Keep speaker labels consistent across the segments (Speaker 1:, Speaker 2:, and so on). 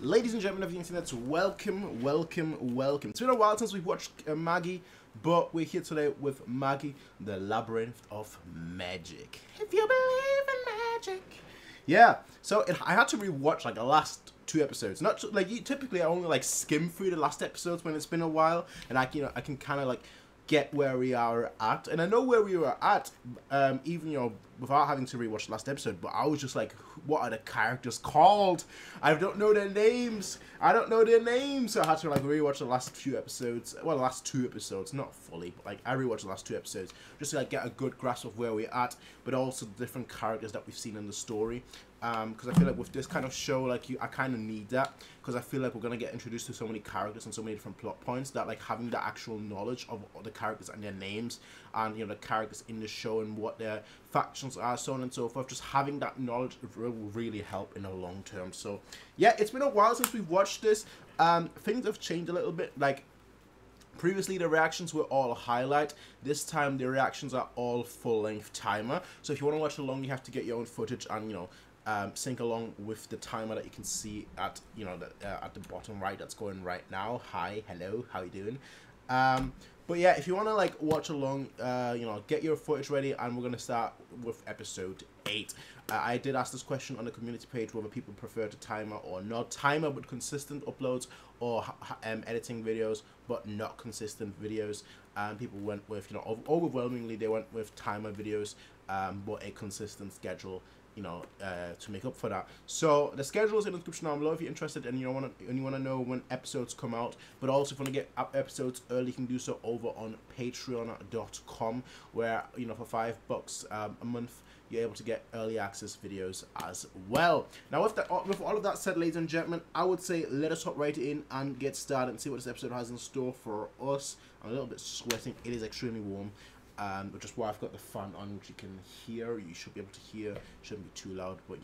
Speaker 1: Ladies and gentlemen of the internet, welcome, welcome, welcome. It's been a while since we've watched Magi, but we're here today with Magi, the Labyrinth of Magic. If you believe in magic. Yeah, so I had to rewatch like the last two episodes. Not like typically I only like skim through the last episodes when it's been a while, and I can kind of like get where we are at, and I know where we were at, even without having to rewatch the last episode. But I was just like, what are the characters called? I don't know their names. So I had to like rewatch the last few episodes. Well, the last two episodes, not fully, but like I rewatched the last two episodes just to like get a good grasp of where we're at, but also the different characters that we've seen in the story. Because I feel like with this kind of show, like I kind of need that, because I feel like we're gonna get introduced to so many characters and so many different plot points that like having the actual knowledge of the characters and their names, and the characters in the show and what their factions are, so on and so forth. Just having that knowledge will really help in the long term. So yeah, it's been a while since we've watched this. Things have changed a little bit. Like previously, the reactions were all highlight. This time, the reactions are all full-length timer. So if you want to watch along, you have to get your own footage and sync along with the timer that you can see at at the bottom right. That's going right now. Hi, hello, how you doing? But yeah, if you want to like watch along, get your footage ready, and we're gonna start with episode 8. I did ask this question on the community page whether people prefer the timer or not. Timer but consistent uploads, or editing videos but not consistent videos. And people went with overwhelmingly they went with timer videos, but a consistent schedule, to make up for that. So the schedule is in the description down below if you're interested and you want to know when episodes come out. But also if you want to get episodes early, you can do so over on patreon.com, where for $5 a month you're able to get early access videos as well. Now with all of that said, ladies and gentlemen, I would say let us hop right in and get started and see what this episode has in store for us. I'm a little bit sweating. It is extremely warm. Which is why I've got the fan on, which you can hear. You should be able to hear. It shouldn't be too loud, but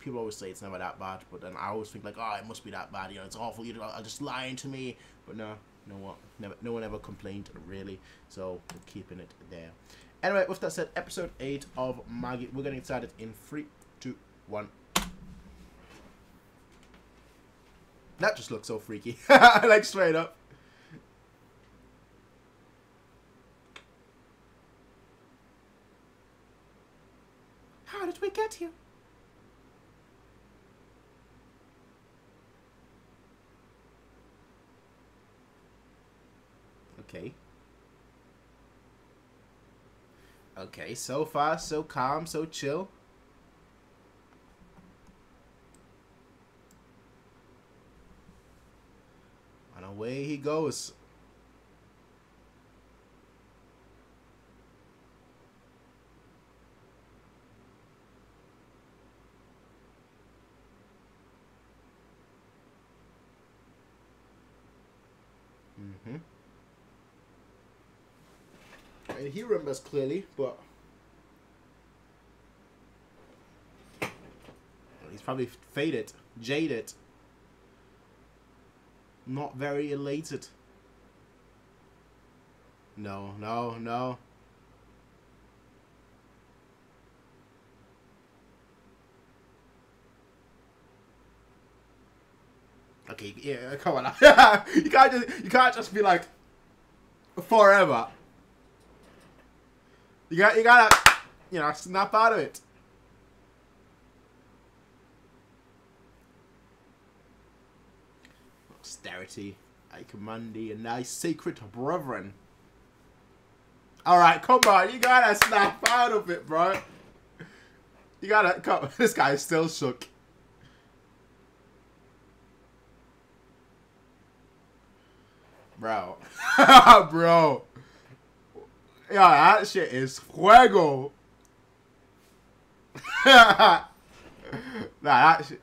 Speaker 1: people always say it's never that bad. But then I always think like, oh, it must be that bad. It's awful. You're just lying to me. But no, you know what? No one ever complained really. So we're keeping it there. Anyway, with that said, episode 8 of Magi. We're getting started in 3, 2, 1. That just looks so freaky. Like straight up. How did we get here? Okay. Okay, so far, so calm, so chill. And away he goes. And he remembers clearly, but he's probably faded, jaded, not very elated. No, no, no. Okay, yeah, come on. you can't just be like forever. You gotta snap out of it. Austerity, I command thee, and thy sacred brethren. Alright, come on, you gotta snap out of it, bro. You gotta come. This guy is still shook. Bro. Bro. Yeah, that shit is fuego. Nah, that shit.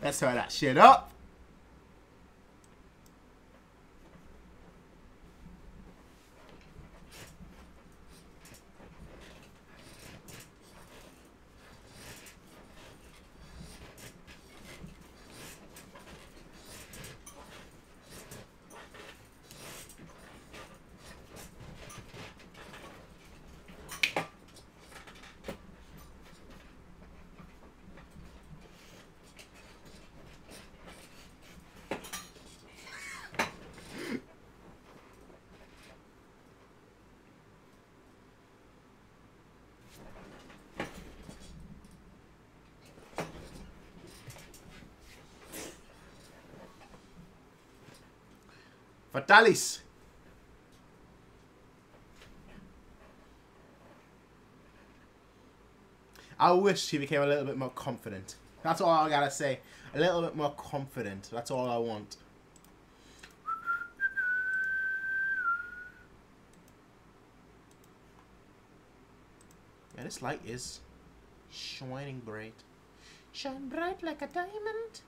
Speaker 1: Let's turn that shit up. Fatalis! I wish he became a little bit more confident. That's all I gotta say. A little bit more confident. That's all I want. Yeah, this light is shining bright. Shine bright like a diamond.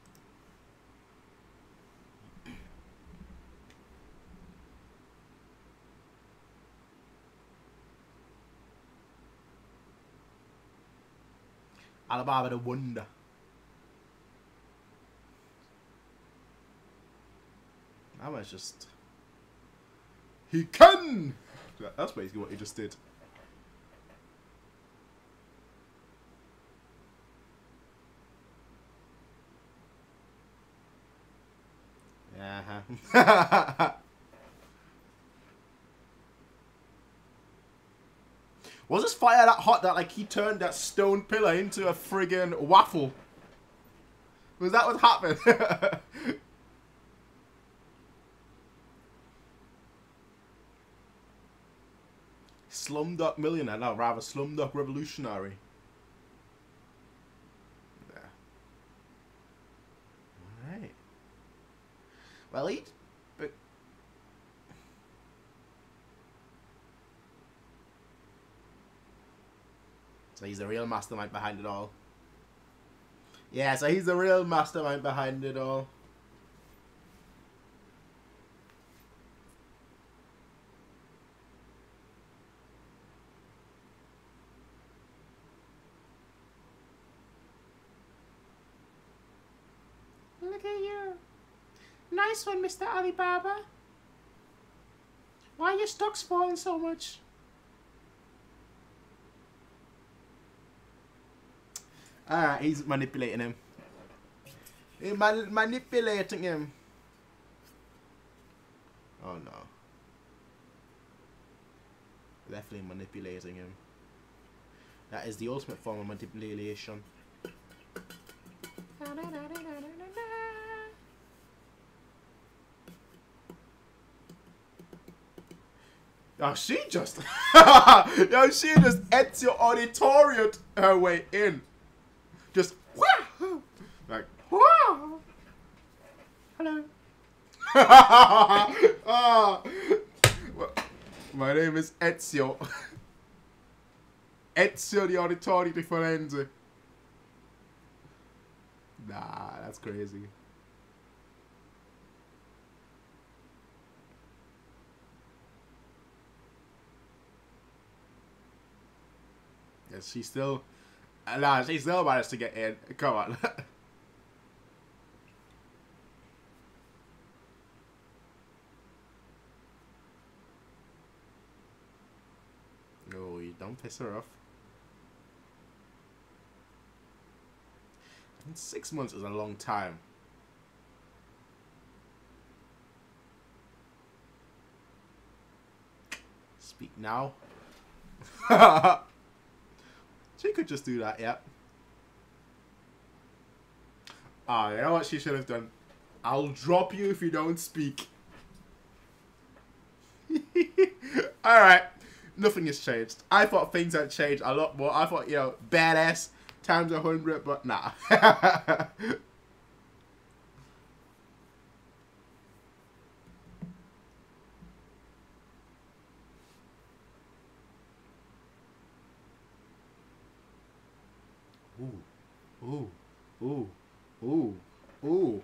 Speaker 1: Alibaba the Wonder. That was just... He can! That's basically what he just did. Uh-huh. Was this fire that hot that like he turned that stone pillar into a friggin' waffle? Was that what happened? Slumdog Millionaire, no, rather Slumdog Revolutionary. Yeah. Alright. Well, but so he's the real mastermind behind it all. Yeah, so he's the real mastermind behind it all. Look at you. Nice one, Mr. Alibaba. Why are your stocks falling so much? Alright, he's manipulating him. He's manipulating him. Oh no. Definitely manipulating him. That is the ultimate form of manipulation. Oh, she just... Yo, she just Ezio Auditorium her way in. Just... Wah! Like... Wah! Hello. Oh. My name is Ezio. Ezio the Auditorium di Firenze. Nah, that's crazy. Yes, she's still... Nah, she still managed to get in. Come on. No, you don't piss her off. And 6 months is a long time. Speak now. She could just do that, yeah. Ah, you know what she should have done? I'll drop you if you don't speak. Alright. Nothing has changed. I thought things had changed a lot more. I thought, you know, badass times 100, but nah. Ooh, ooh, ooh, ooh.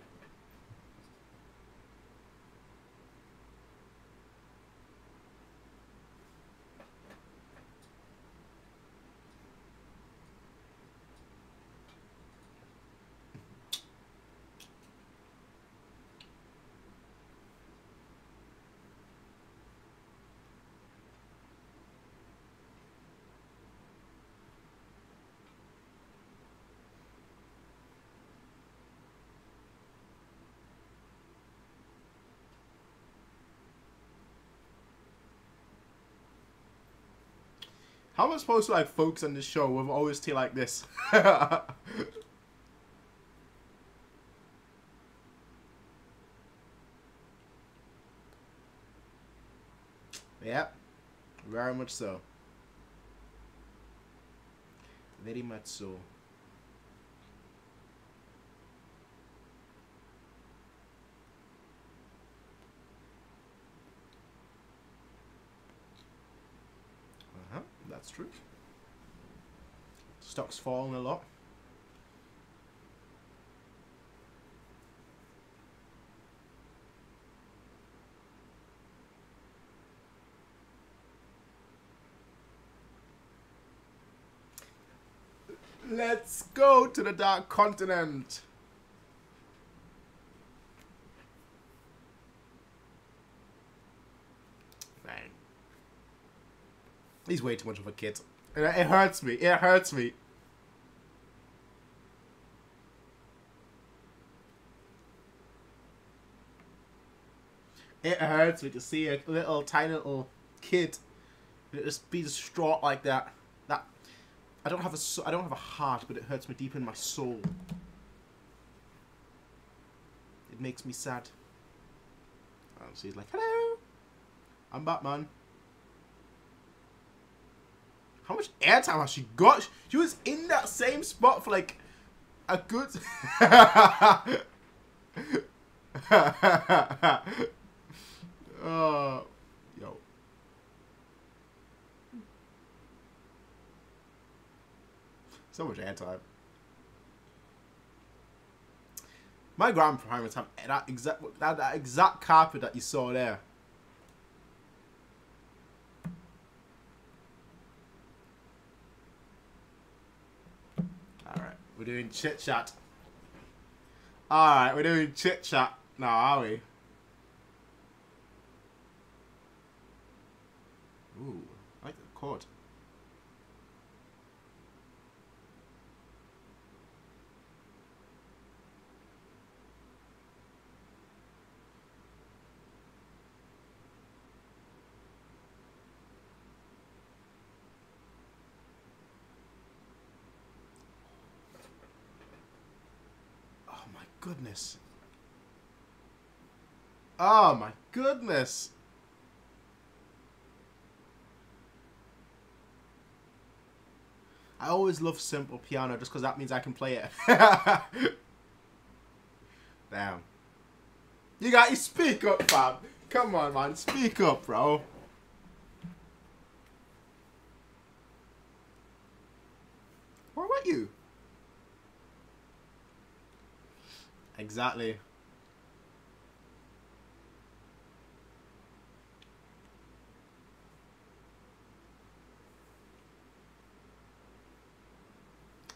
Speaker 1: How am I supposed to like focus on this show with OST like this? Yep. Very much so. Very much so. That's true. Stock's fallen a lot. Let's go to the Dark Continent. Dang. He's way too much of a kid. It hurts me. It hurts me. It hurts me to see a little tiny little kid just be distraught like that. I don't have a heart, but it hurts me deep in my soul. It makes me sad. Oh, so he's like, hello, I'm Batman. How much airtime has she got? She was in that same spot for like a good... Yo. So much airtime. My grandparents have that exact carpet that you saw there. Alright, we're doing chit chat. Alright, we're doing chit chat now, are we? Ooh, I like the chord. Goodness. Oh my goodness. I always love simple piano just because that means I can play it. Damn. You got to speak up, fam. Come on, man. Speak up, bro. What about you? Exactly.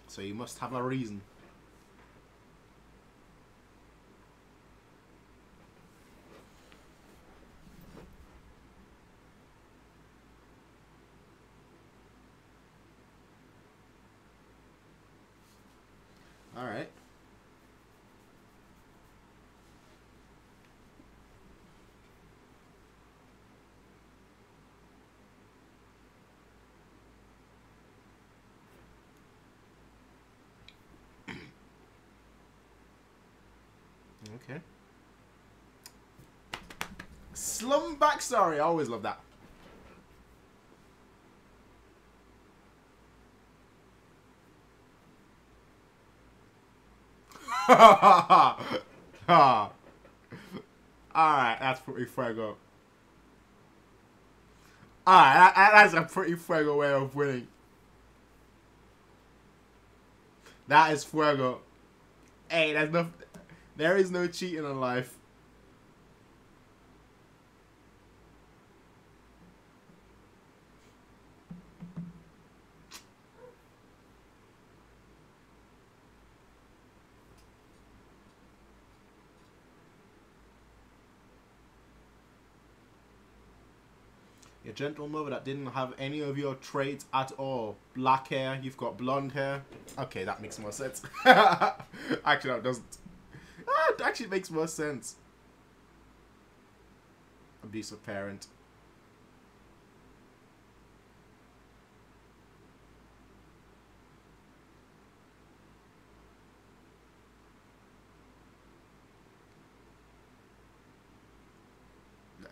Speaker 1: So you must have a reason. All right. Okay. Slum backstory. I always love that. Alright, that's pretty fuego. Alright, that's a pretty fuego way of winning. That is fuego. Hey, there is no cheating in life. A gentle mother that didn't have any of your traits at all. Black hair, you've got blonde hair. Okay, that makes more sense. Actually, no, it doesn't. It actually makes more sense. Abusive parent.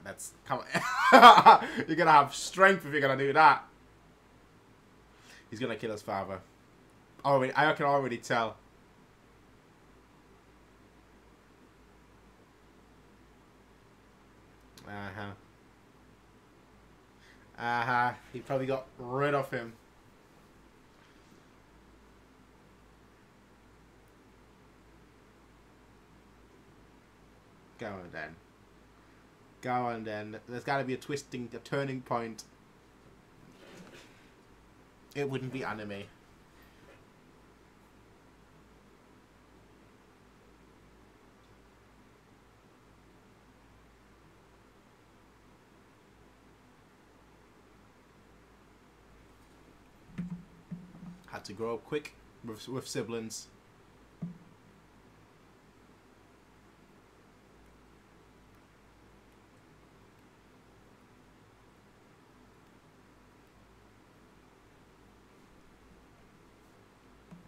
Speaker 1: That's come on. You're gonna have strength if you're gonna do that. He's gonna kill his father. Oh, I can already tell. He probably got rid of him. Go on then. Go on then. There's got to be a turning point. It wouldn't be anime. Had to grow up quick with siblings.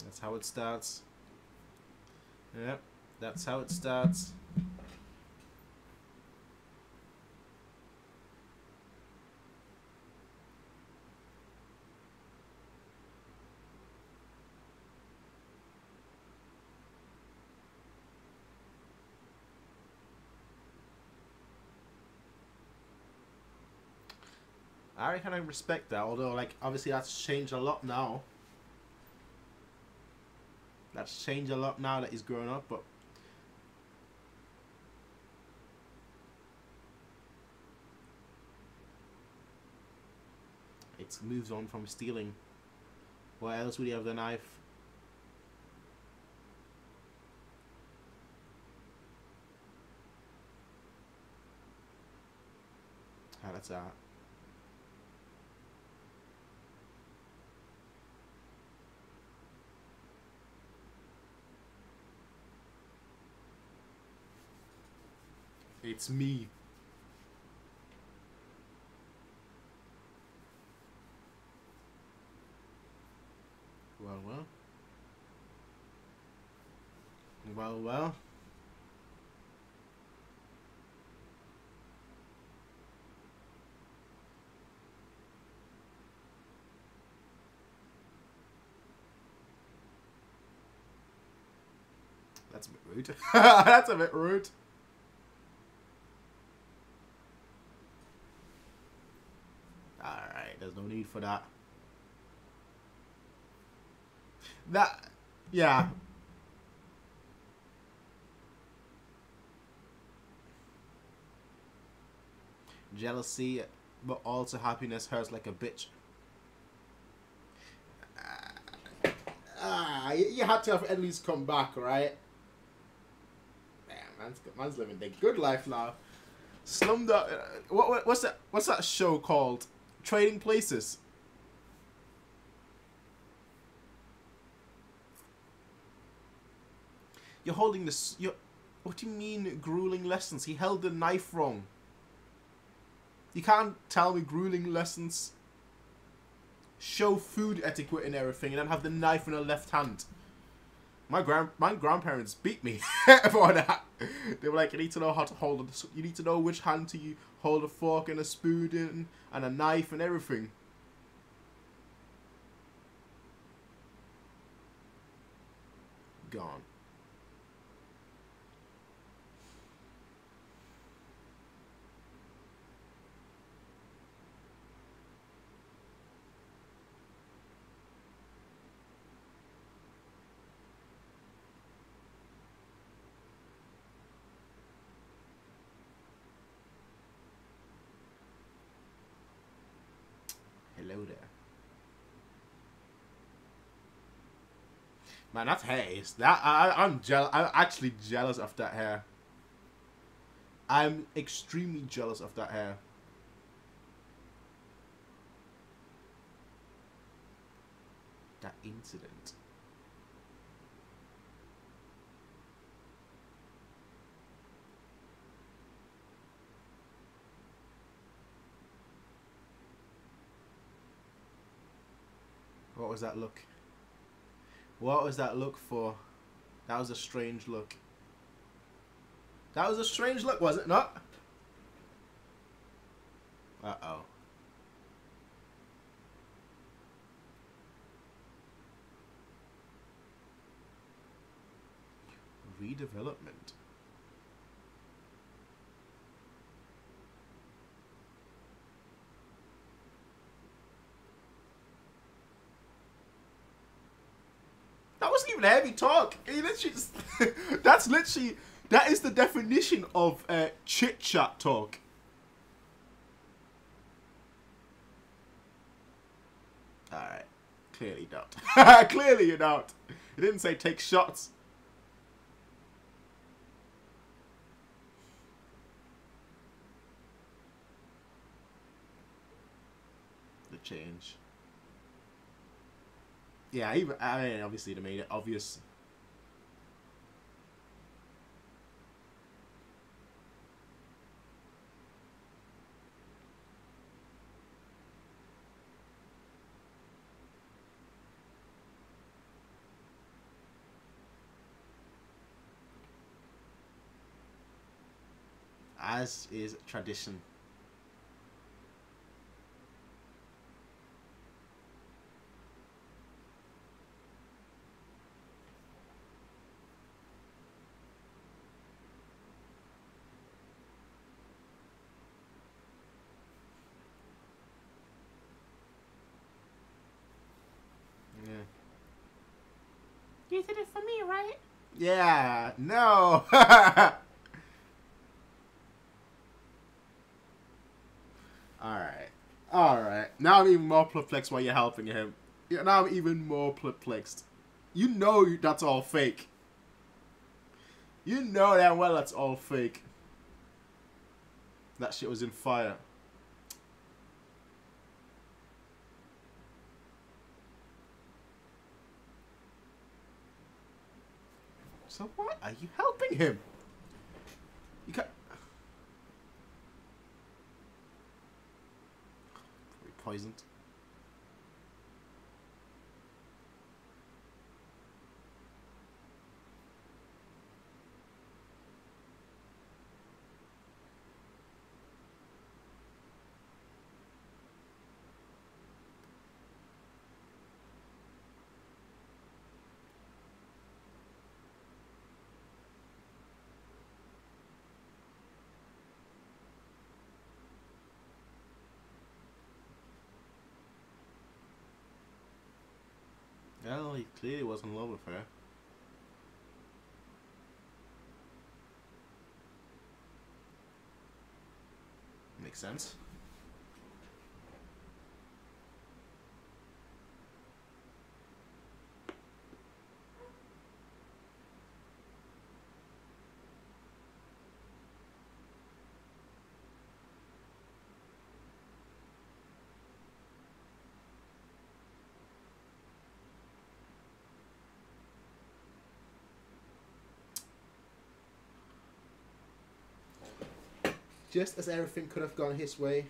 Speaker 1: That's how it starts. Yep, that's how it starts. I kind of respect that, although, like, obviously that's changed a lot now. That's changed a lot now that he's grown up, but it's moves on from stealing. What else would he have the knife? Ah, that's that. It's me. Well, well. Well, well. That's a bit rude. That's a bit rude. Alright, there's no need for that. Yeah. Jealousy, but also happiness hurts like a bitch. You had to have at least come back, right? Man, man's living the good life now. Slumdog. What's that show called? Trading Places. You're holding this. What do you mean grueling lessons? He held the knife wrong. You can't tell me grueling lessons. Show food etiquette and everything, and then have the knife in her left hand. My grandparents beat me for that. They were like, you need to know how to hold it. You need to know which hand to you hold a fork and a spoon in, and a knife and everything. Gone. Hello there. Man, that hair is I'm jealous. I'm actually jealous of that hair. I'm extremely jealous of that hair. That incident. What was that look? What was that look for? That was a strange look. That was a strange look, was it not? Uh-oh. Redevelopment. That wasn't even heavy talk. He literally just that is the definition of chit chat talk. Alright. Clearly you don't. Clearly you don't. He didn't say take shots. The change. Yeah, even I mean, obviously they made it obvious. As is tradition. Yeah. You did it for me, right? Yeah. No. Alright. Alright. Now I'm even more perplexed while you're helping him. Yeah, now I'm even more perplexed. You know that's all fake. You know damn well that's all fake. That shit was in fire. So why are you helping him? You can't... Poisoned. Well, he clearly was in love with her. Makes sense. Just as everything could have gone his way.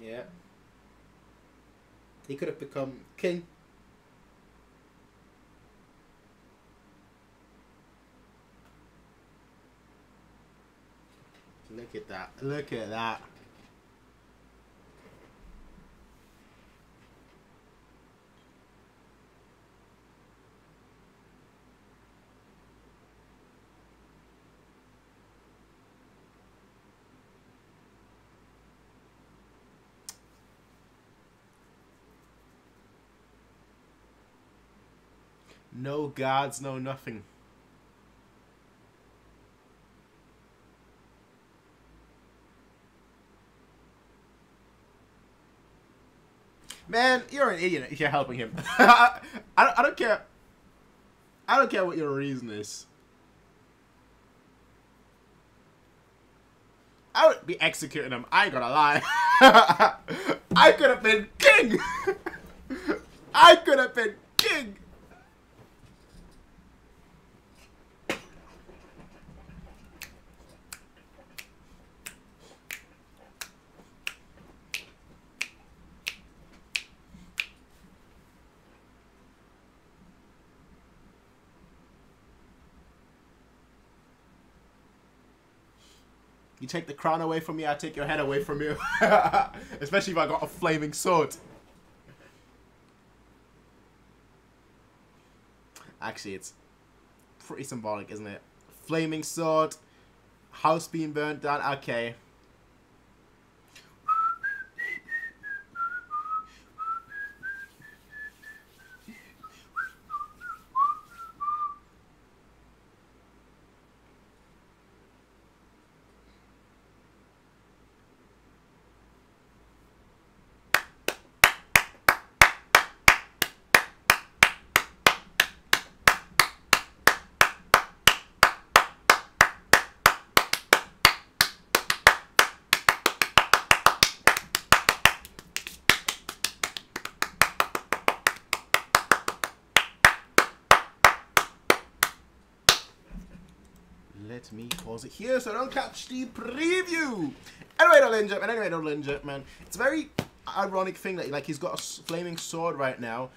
Speaker 1: Yeah. He could have become king. Look at that. Look at that. No gods, no nothing. Man, you're an idiot if you're helping him. I don't care. I don't care what your reason is. I would be executing him. I ain't gonna lie. I could have been king. I could have been king. You take the crown away from me, I take your head away from you. Especially if I got a flaming sword. Actually, it's pretty symbolic, isn't it? Flaming sword, house being burnt down. Okay. Let me pause it here so I don't catch the preview. Anyway, man. It's a very ironic thing that like he's got a flaming sword right now.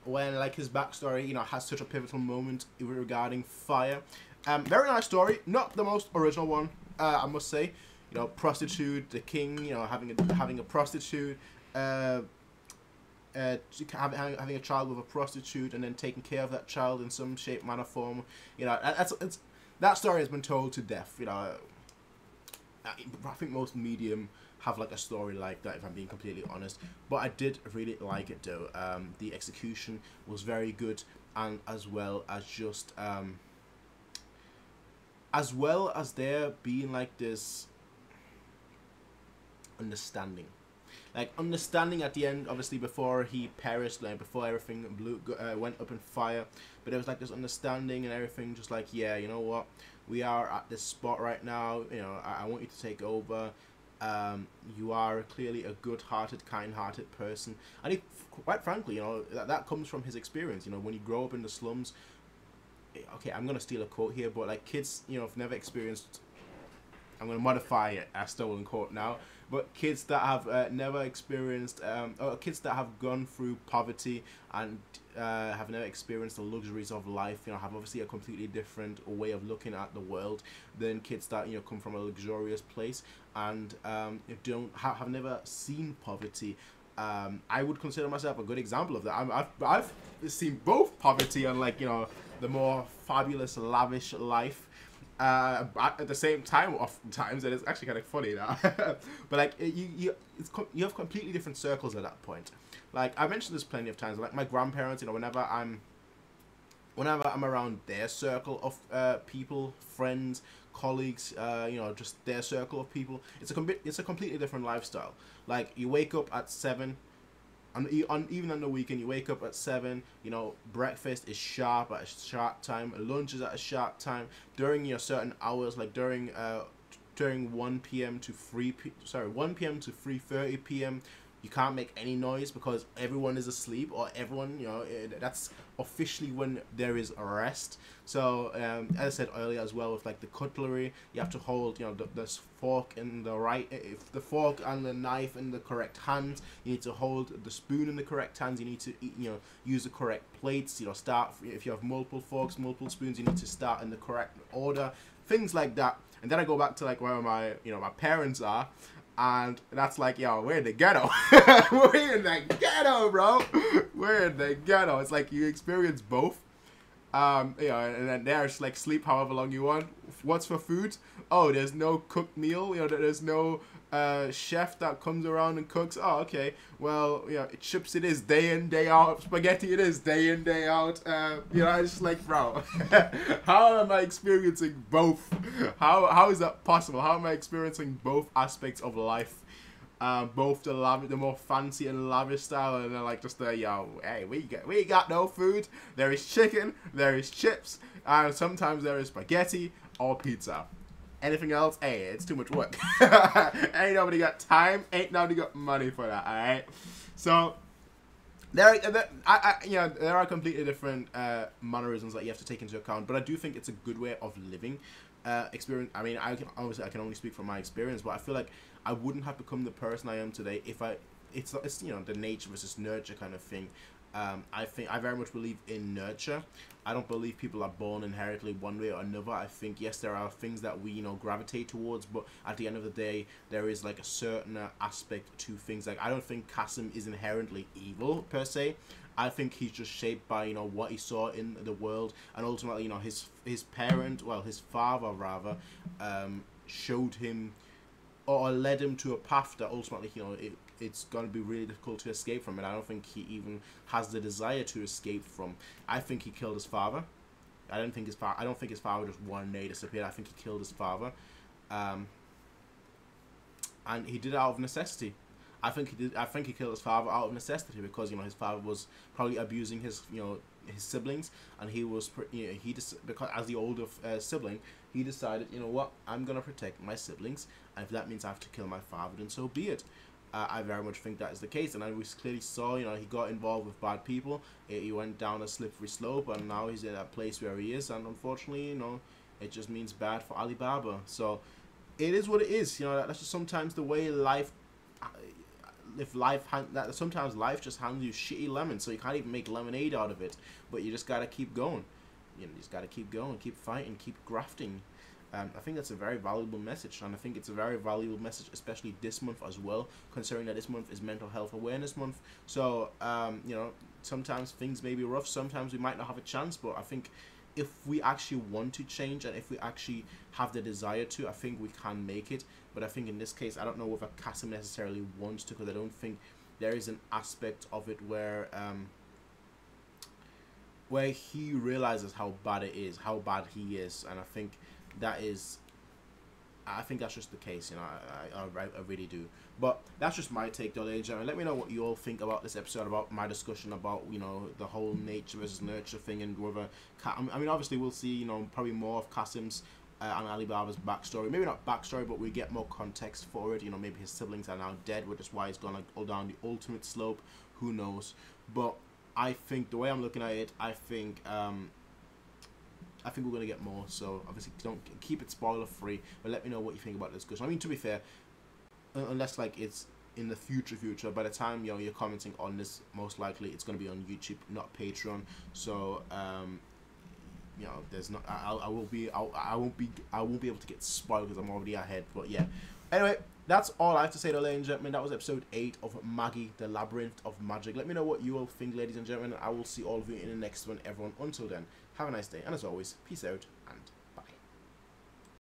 Speaker 1: When like his backstory, you know, has such a pivotal moment regarding fire. Very nice story, not the most original one, I must say. You know, prostitute, the king, you know, having a prostitute, having a child with a prostitute, and then taking care of that child in some shape, manner, form. You know, that story has been told to death. You know, I think most medium have like a story like that, if I'm being completely honest. But I did really like it though. The execution was very good, and as well as there being like this understanding. Like understanding at the end, obviously before he perished, like before everything went up in fire, but there was like this understanding and everything, just like, yeah, you know what, we are at this spot right now. You know, I want you to take over. You are clearly a good-hearted, kind-hearted person, and he, quite frankly, you know, that comes from his experience. You know, when you grow up in the slums. Okay, I'm gonna steal a quote here, but like kids, you know, have never experienced. I'm gonna modify it as stolen quote now. But kids that have never experienced, or kids that have gone through poverty and have never experienced the luxuries of life, you know, have obviously a completely different way of looking at the world than kids that, you know, come from a luxurious place and have never seen poverty. I would consider myself a good example of that. I've seen both poverty and, like, you know, the more fabulous, lavish life. At the same time, oftentimes, and it's actually kind of funny now. But like you have completely different circles at that point. Like I mentioned this plenty of times. Like my grandparents, you know, whenever I'm around their circle of people, friends, colleagues, you know, just their circle of people, it's a completely different lifestyle. Like you wake up at 7. Even on the weekend, you wake up at 7. You know, breakfast is sharp at a sharp time. Lunch is at a sharp time. During your certain hours, like during 1 p.m. to 1 p.m. to 3:30 p.m. you can't make any noise because everyone is asleep, or everyone, you know, that's officially when there is a rest. So as I said earlier as well, with like the cutlery, you have to hold, you know, the fork in the right, if the fork and the knife in the correct hands. You need to hold the spoon in the correct hands. You need to, you know, use the correct plates. You know, start, if you have multiple forks, multiple spoons, you need to start in the correct order. Things like that. And then I go back to like where my parents are. And that's like, yo, we're in the ghetto. We're in the ghetto, bro. We're in the ghetto. It's like you experience both. You know, and then there's like sleep however long you want. What's for food? Oh, there's no cooked meal. You know, there's no chef that comes around and cooks. Oh, okay. Well, you know, chips it is day in, day out. Spaghetti it is day in, day out. You know, it's like, bro, how am I experiencing both? How is that possible? How am I experiencing both aspects of life? Both the more fancy and lavish style, and then like just the, yo, hey, we got no food. There is chicken, there is chips, and sometimes there is spaghetti or pizza. Anything else, hey, it's too much work. Ain't nobody got time, ain't nobody got money for that. All right, so there are completely different mannerisms that you have to take into account, but I do think it's a good way of living. Experience. I mean, I can only speak from my experience, but I feel like I wouldn't have become the person I am today if it's you know, the nature versus nurture kind of thing. I very much believe in nurture. I don't believe people are born inherently one way or another. I think, yes, there are things that we, gravitate towards, but at the end of the day, there is like a certain aspect to things. Like, I don't think Kasim is inherently evil per se. I think he's just shaped by, what he saw in the world, and ultimately, his parent, well, his father rather, showed him or led him to a path that ultimately, it's going to be really difficult to escape from, and I don't think he even has the desire to escape from. I think he killed his father. I don't think his father just one day disappeared. I think he killed his father, and he did it out of necessity. I think he killed his father out of necessity because his father was probably abusing his his siblings, and he was because as the older sibling, he decided, what, I'm gonna protect my siblings, and if that means I have to kill my father, then so be it. I very much think that is the case, and we clearly saw, he got involved with bad people. He went down a slippery slope, and now he's in that place where he is, and unfortunately, it just means bad for Alibaba. So it is what it is. That's just sometimes the way life. Sometimes life just hands you shitty lemons, so you can't even make lemonade out of it. But you just gotta keep going. You just gotta keep going, keep fighting, keep grafting. I think that's a very valuable message, and I think it's a very valuable message, especially this month as well, considering that this month is Mental Health Awareness Month. So, sometimes things may be rough, sometimes we might not have a chance, but I think if we actually want to change, and if we actually have the desire to, I think we can make it. But I think in this case, I don't know whether Kasim necessarily wants to, because I don't think there is an aspect of it where he realizes how bad it is, how bad he is, and I think that's just the case. I really do. But that's just my take, though, ladies and gentlemen. Let me know what you all think about this episode, about my discussion about the whole nature versus nurture thing, and whether I mean, obviously we'll see probably more of Kasim's and Alibaba's backstory. Maybe not backstory, but we get more context for it. Maybe his siblings are now dead, which is why he's gone all down the ultimate slope. Who knows? But I think the way I'm looking at it, I think we're gonna get more. So obviously, don't keep it spoiler free. But let me know what you think about this discussion. I mean, to be fair, unless like it's in the future, by the time you're commenting on this, most likely it's gonna be on YouTube, not Patreon. So there's not. I won't be able to get spoiled because I'm already ahead. But yeah. Anyway, that's all I have to say, though, ladies and gentlemen. That was episode 8 of Magi, the Labyrinth of Magic. Let me know what you all think, ladies and gentlemen. I will see all of you in the next one, everyone. Until then, have a nice day, and as always, peace out and